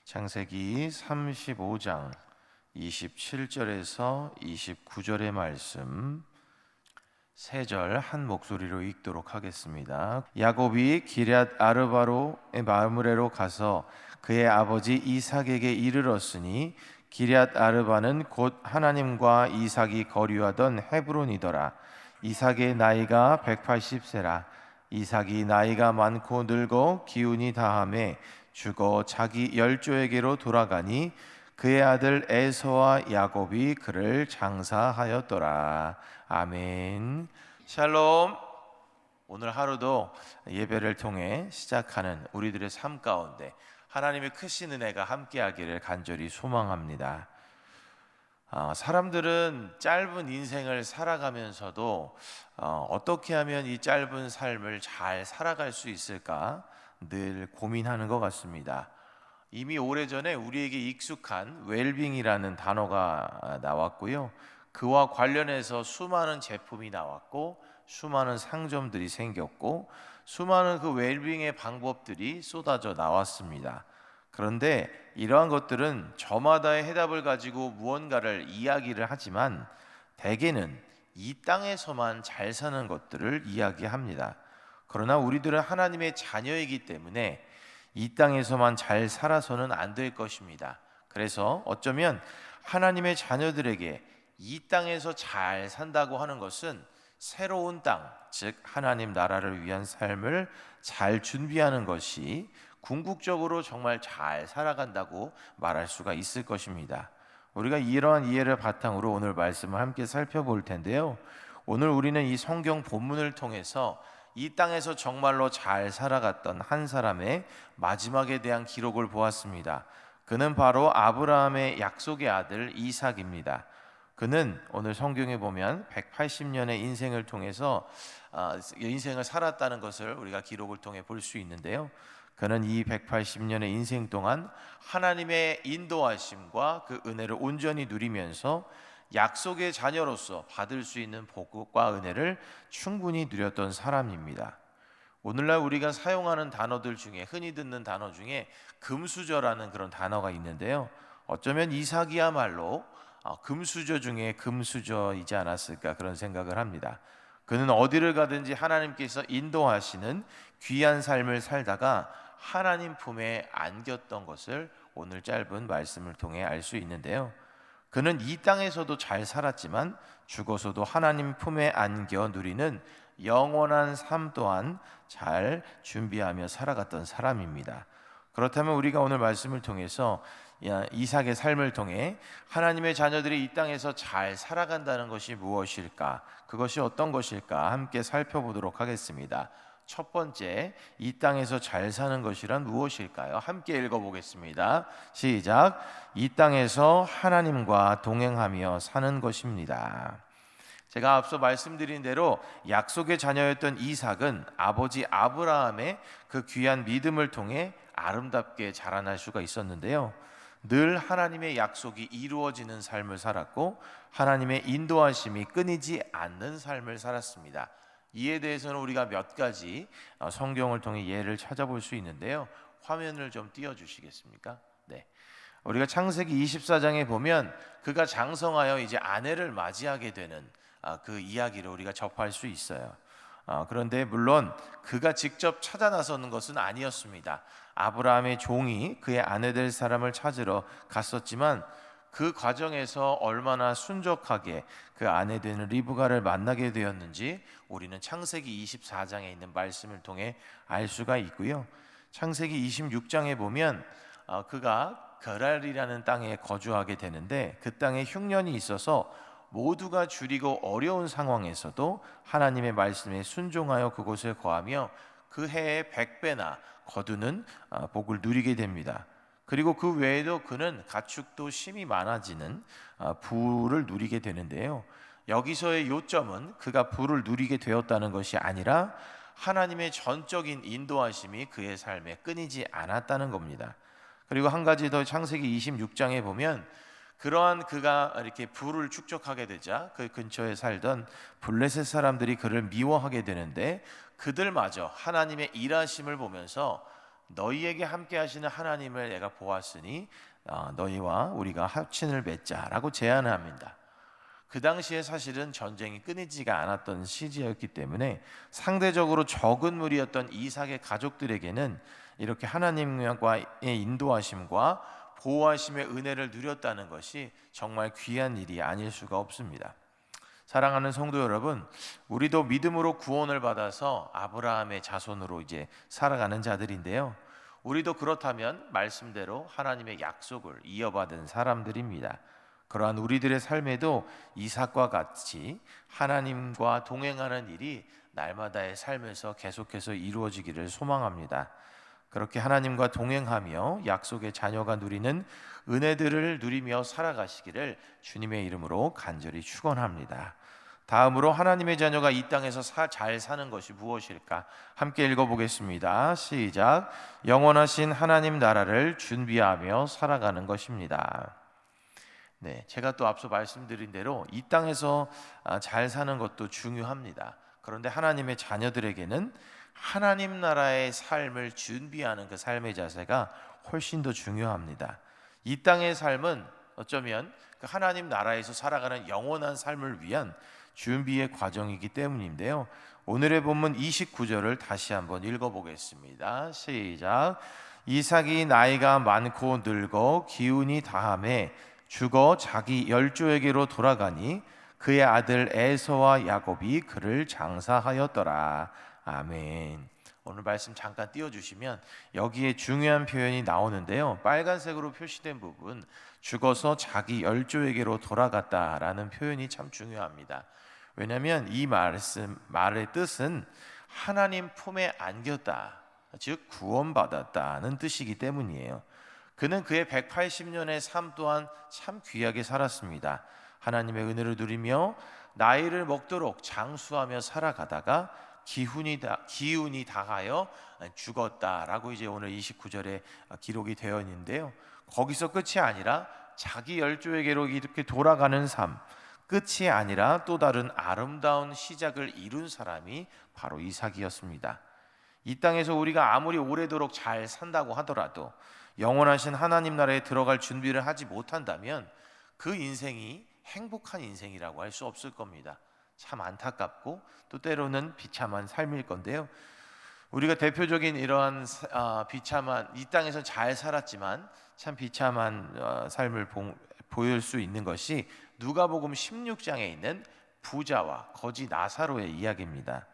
창세기 35장 27절에서 29절의 말씀 세 절 한 목소리로 읽도록 하겠습니다. 야곱이 기럇 아르바로의 마므레로 가서 그의 아버지 이삭에게 이르렀으니 기럇 아르바는 곧 하나님과 이삭이 거류하던 헤브론이더라. 이삭의 나이가 180세라. 이삭이 나이가 많고 늙어 기운이 다함에 죽어 자기 열조에게로 돌아가니 그의 아들 에서와 야곱이 그를 장사하였더라. 아멘. 샬롬. 오늘 하루도 예배를 통해 시작하는 우리들의 삶 가운데 하나님의 크신 은혜가 함께하기를 간절히 소망합니다. 사람들은 짧은 인생을 살아가면서도 어떻게 하면 이 짧은 삶을 잘 살아갈 수 있을까 늘 고민하는 것 같습니다. 이미 오래전에 우리에게 익숙한 웰빙이라는 단어가 나왔고요. 그와 관련해서 수많은 제품이 나왔고 수많은 상점들이 생겼고 수많은 그 웰빙의 방법들이 쏟아져 나왔습니다. 그런데 이러한 것들은 저마다의 해답을 가지고 무언가를 이야기를 하지만 대개는 이 땅에서만 잘 사는 것들을 이야기합니다. 그러나 우리들은 하나님의 자녀이기 때문에 이 땅에서만 잘 살아서는 안 될 것입니다. 그래서 어쩌면 하나님의 자녀들에게 이 땅에서 잘 산다고 하는 것은 새로운 땅, 즉 하나님 나라를 위한 삶을 잘 준비하는 것이 궁극적으로 정말 잘 살아간다고 말할 수가 있을 것입니다. 우리가 이러한 이해를 바탕으로 오늘 말씀을 함께 살펴볼 텐데요. 오늘 우리는 이 성경 본문을 통해서 이 땅에서 정말로 잘 살아갔던 한 사람의 마지막에 대한 기록을 보았습니다. 그는 바로 아브라함의 약속의 아들 이삭입니다. 그는 오늘 성경에 보면 180년의 인생을 통해서 인생을 살았다는 것을 우리가 기록을 통해 볼 수 있는데요. 그는 이 180년의 인생 동안 하나님의 인도하심과 그 은혜를 온전히 누리면서 약속의 자녀로서 받을 수 있는 복과 은혜를 충분히 누렸던 사람입니다. 오늘날 우리가 사용하는 단어들 중에 흔히 듣는 단어 중에 금수저라는 그런 단어가 있는데요. 어쩌면 이삭이야말로 금수저 중에 금수저이지 않았을까 그런 생각을 합니다. 그는 어디를 가든지 하나님께서 인도하시는 귀한 삶을 살다가 하나님 품에 안겼던 것을 오늘 짧은 말씀을 통해 알 수 있는데요. 그는 이 땅에서도 잘 살았지만 죽어서도 하나님 품에 안겨 누리는 영원한 삶 또한 잘 준비하며 살아갔던 사람입니다. 그렇다면 우리가 오늘 말씀을 통해서 이삭의 삶을 통해 하나님의 자녀들이 이 땅에서 잘 살아간다는 것이 무엇일까? 그것이 어떤 것일까? 함께 살펴보도록 하겠습니다. 첫 번째, 이 땅에서 잘 사는 것이란 무엇일까요? 함께 읽어보겠습니다. 시작. 이 땅에서 하나님과 동행하며 사는 것입니다. 제가 앞서 말씀드린 대로 약속의 자녀였던 이삭은 아버지 아브라함의 그 귀한 믿음을 통해 아름답게 자라날 수가 있었는데요. 늘 하나님의 약속이 이루어지는 삶을 살았고 하나님의 인도하심이 끊이지 않는 삶을 살았습니다. 이에 대해서는 우리가 몇 가지 성경을 통해 예를 찾아볼 수 있는데요. 화면을 좀 띄워주시겠습니까? 네. 우리가 창세기 24장에 보면 그가 장성하여 이제 아내를 맞이하게 되는 그 이야기를 우리가 접할 수 있어요. 그런데 물론 그가 직접 찾아 나서는 것은 아니었습니다. 아브라함의 종이 그의 아내 될 사람을 찾으러 갔었지만 그 과정에서 얼마나 순적하게 그 아내 되는 리브가를 만나게 되었는지 우리는 창세기 24장에 있는 말씀을 통해 알 수가 있고요. 창세기 26장에 보면 그가 거랄이라는 땅에 거주하게 되는데 그 땅에 흉년이 있어서 모두가 줄이고 어려운 상황에서도 하나님의 말씀에 순종하여 그곳을 거하며 그 해에 100배나 거두는 복을 누리게 됩니다. 그리고 그 외에도 그는 가축도 심이 많아지는 부를 누리게 되는데요. 여기서의 요점은 그가 부를 누리게 되었다는 것이 아니라 하나님의 전적인 인도하심이 그의 삶에 끊이지 않았다는 겁니다. 그리고 한 가지 더 창세기 26장에 보면 그러한 그가 이렇게 부를 축적하게 되자 그 근처에 살던 블레셋 사람들이 그를 미워하게 되는데 그들마저 하나님의 일하심을 보면서 너희에게 함께 하시는 하나님을 내가 보았으니 너희와 우리가 합친을 맺자라고 제안을 합니다. 그 당시에 사실은 전쟁이 끊이지가 않았던 시기였기 때문에 상대적으로 적은 무리였던 이삭의 가족들에게는 이렇게 하나님과의 인도하심과 보호하심의 은혜를 누렸다는 것이 정말 귀한 일이 아닐 수가 없습니다. 사랑하는 성도 여러분, 우리도 믿음으로 구원을 받아서 아브라함의 자손으로 이제 살아가는 자들인데요. 우리도 그렇다면 말씀대로 하나님의 약속을 이어받은 사람들입니다. 그러한 우리들의 삶에도 이삭과 같이 하나님과 동행하는 일이 날마다의 삶에서 계속해서 이루어지기를 소망합니다. 그렇게 하나님과 동행하며 약속의 자녀가 누리는 은혜들을 누리며 살아가시기를 주님의 이름으로 간절히 축원합니다. 다음으로 하나님의 자녀가 이 땅에서 잘 사는 것이 무엇일까? 함께 읽어보겠습니다. 시작. 영원하신 하나님 나라를 준비하며 살아가는 것입니다. 네, 제가 또 앞서 말씀드린 대로 이 땅에서 잘 사는 것도 중요합니다. 그런데 하나님의 자녀들에게는 하나님 나라의 삶을 준비하는 그 삶의 자세가 훨씬 더 중요합니다. 이 땅의 삶은 어쩌면 그 하나님 나라에서 살아가는 영원한 삶을 위한 준비의 과정이기 때문인데요. 오늘의 본문 29절을 다시 한번 읽어보겠습니다. 시작. 이삭이 나이가 많고 늙어 기운이 다함에 죽어 자기 열조에게로 돌아가니 그의 아들 에서와 야곱이 그를 장사하였더라. 아멘. 오늘 말씀 잠깐 띄워주시면 여기에 중요한 표현이 나오는데요. 빨간색으로 표시된 부분, 죽어서 자기 열조에게로 돌아갔다라는 표현이 참 중요합니다. 왜냐하면 이 말의 뜻은 하나님 품에 안겼다, 즉 구원받았다는 뜻이기 때문이에요. 그는 그의 180년의 삶 또한 참 귀하게 살았습니다. 하나님의 은혜를 누리며 나이를 먹도록 장수하며 살아가다가 기운이 다하여 죽었다라고 이제 오늘 29절에 기록이 되어 있는데요. 거기서 끝이 아니라 자기 열조에게로 이렇게 돌아가는 삶, 끝이 아니라 또 다른 아름다운 시작을 이룬 사람이 바로 이삭이었습니다. 이 땅에서 우리가 아무리 오래도록 잘 산다고 하더라도 영원하신 하나님 나라에 들어갈 준비를 하지 못한다면 그 인생이 행복한 인생이라고 할 수 없을 겁니다. 참 안타깝고 또 때로는 비참한 삶일 건데요. 우리가 대표적인 이러한 비참한, 이 땅에서 잘 살았지만 참 비참한 삶을 보일 수 있는 것이 누가복음 16장에 있는 부자와 거지 나사로의 이야기입니다.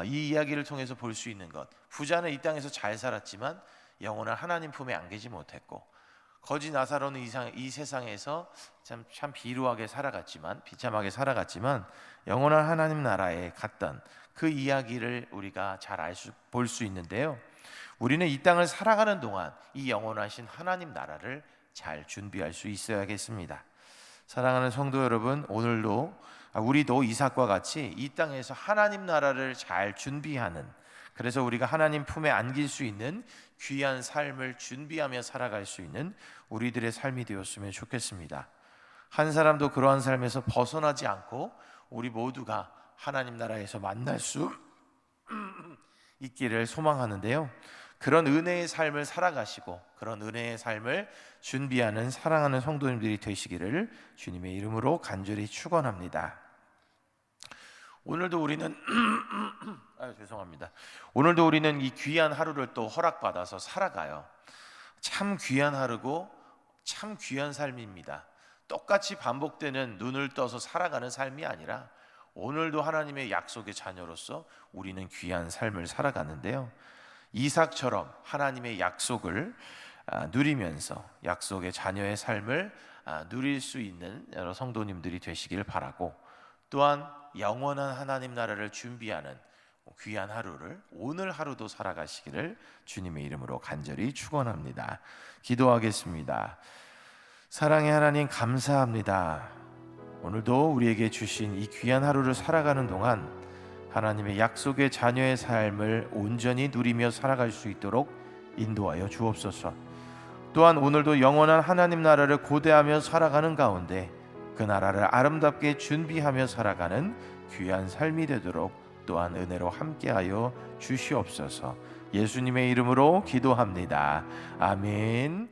이 이야기를 통해서 볼 수 있는 것, 부자는 이 땅에서 잘 살았지만 영원한 하나님 품에 안기지 못했고, 거지 나사로는 이 세상에서 참 비루하게 살아갔지만, 비참하게 살아갔지만 영원한 하나님 나라에 갔던 그 이야기를 우리가 잘 볼 수 있는데요. 우리는 이 땅을 살아가는 동안 이 영원하신 하나님 나라를 잘 준비할 수 있어야겠습니다. 사랑하는 성도 여러분, 우리도 이삭과 같이 이 땅에서 하나님 나라를 잘 준비하는, 그래서 우리가 하나님 품에 안길 수 있는 귀한 삶을 준비하며 살아갈 수 있는 우리들의 삶이 되었으면 좋겠습니다. 한 사람도 그러한 삶에서 벗어나지 않고 우리 모두가 하나님 나라에서 만날 수 있기를 소망하는데요. 그런 은혜의 삶을 살아가시고 그런 은혜의 삶을 준비하는 사랑하는 성도님들이 되시기를 주님의 이름으로 간절히 축원합니다. 오늘도 우리는 오늘도 우리는 이 귀한 하루를 또 허락받아서 살아가요. 참 귀한 하루고 참 귀한 삶입니다. 똑같이 반복되는 눈을 떠서 살아가는 삶이 아니라 오늘도 하나님의 약속의 자녀로서 우리는 귀한 삶을 살아가는데요. 이삭처럼 하나님의 약속을 누리면서 약속의 자녀의 삶을 누릴 수 있는 여러 성도님들이 되시길 바라고, 또한 영원한 하나님 나라를 준비하는 귀한 하루를 오늘 하루도 살아가시기를 주님의 이름으로 간절히 축원합니다. 기도하겠습니다. 사랑의 하나님, 감사합니다. 오늘도 우리에게 주신 이 귀한 하루를 살아가는 동안 하나님의 약속의 자녀의 삶을 온전히 누리며 살아갈 수 있도록 인도하여 주옵소서. 또한 오늘도 영원한 하나님 나라를 고대하며 살아가는 가운데 그 나라를 아름답게 준비하며 살아가는 귀한 삶이 되도록 또한 은혜로 함께하여 주시옵소서. 예수님의 이름으로 기도합니다. 아멘.